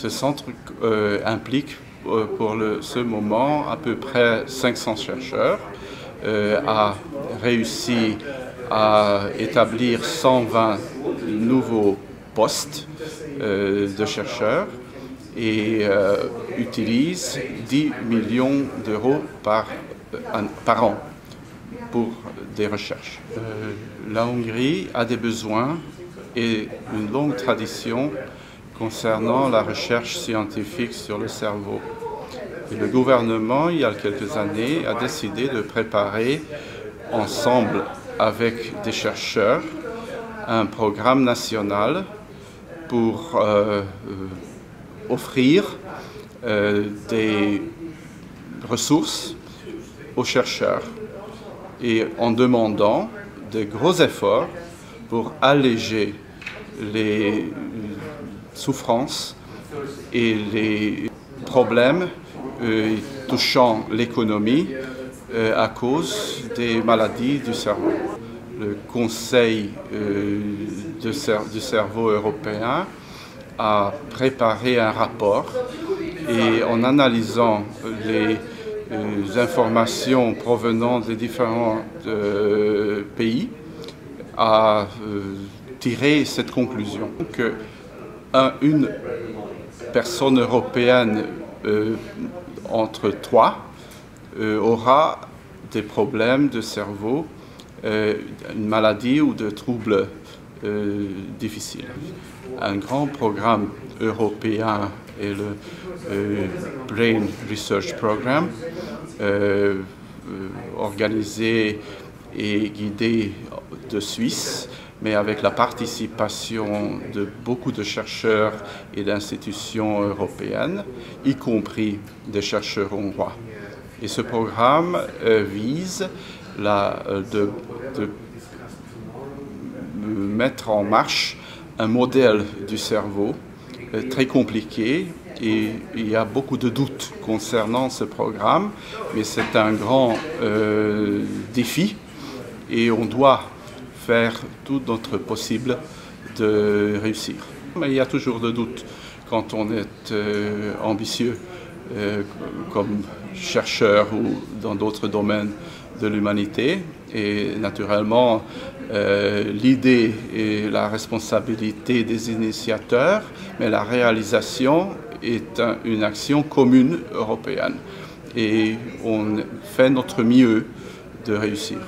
Ce centre implique pour ce moment à peu près 500 chercheurs, a réussi à établir 120 nouveaux postes de chercheurs et utilise 10 millions d'euros par an pour des recherches. La Hongrie a des besoins et une longue tradition concernant la recherche scientifique sur le cerveau. Et le gouvernement, il y a quelques années, a décidé de préparer ensemble avec des chercheurs un programme national pour offrir des ressources aux chercheurs et en demandant de gros efforts pour alléger les souffrances et les problèmes touchant l'économie à cause des maladies du cerveau. Le Conseil du cerveau européen a préparé un rapport et en analysant les informations provenant des différents pays a tiré cette conclusion que une personne européenne entre 3 aura des problèmes de cerveau, une maladie ou de troubles difficiles. Un grand programme européen est le Brain Research Program, organisé et guidé de Suisse, mais avec la participation de beaucoup de chercheurs et d'institutions européennes, y compris des chercheurs hongrois. Et ce programme vise de mettre en marche un modèle du cerveau très compliqué et il y a beaucoup de doutes concernant ce programme, mais c'est un grand défi et on doit faire tout notre possible de réussir. Mais il y a toujours des doutes quand on est ambitieux comme chercheur ou dans d'autres domaines de l'humanité. Et naturellement, l'idée et la responsabilité des initiateurs, mais la réalisation est une action commune européenne. Et on fait notre mieux de réussir.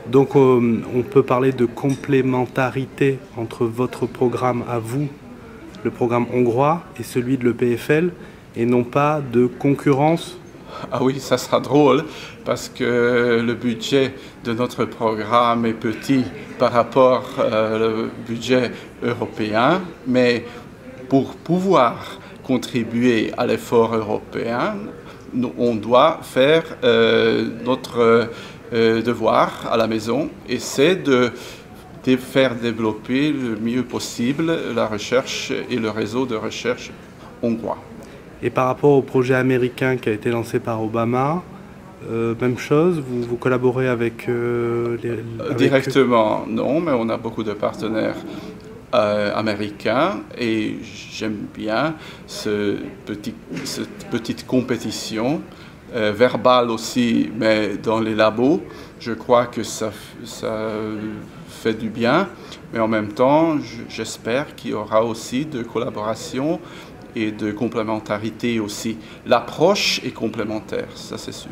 Donc on peut parler de complémentarité entre votre programme à vous, le programme hongrois, et celui de l'EPFL, et non pas de concurrence? Ah oui, ça sera drôle parce que le budget de notre programme est petit par rapport au budget européen, mais pour pouvoir contribuer à l'effort européen, on doit faire notre devoir à la maison et c'est de faire développer le mieux possible la recherche et le réseau de recherche hongrois. Et par rapport au projet américain qui a été lancé par Obama, même chose, vous collaborez avec Directement, non, mais on a beaucoup de partenaires américains et j'aime bien cette petite compétition verbale aussi, mais dans les labos, je crois que ça fait du bien, mais en même temps, j'espère qu'il y aura aussi de collaboration et de complémentarité aussi. L'approche est complémentaire, ça c'est sûr.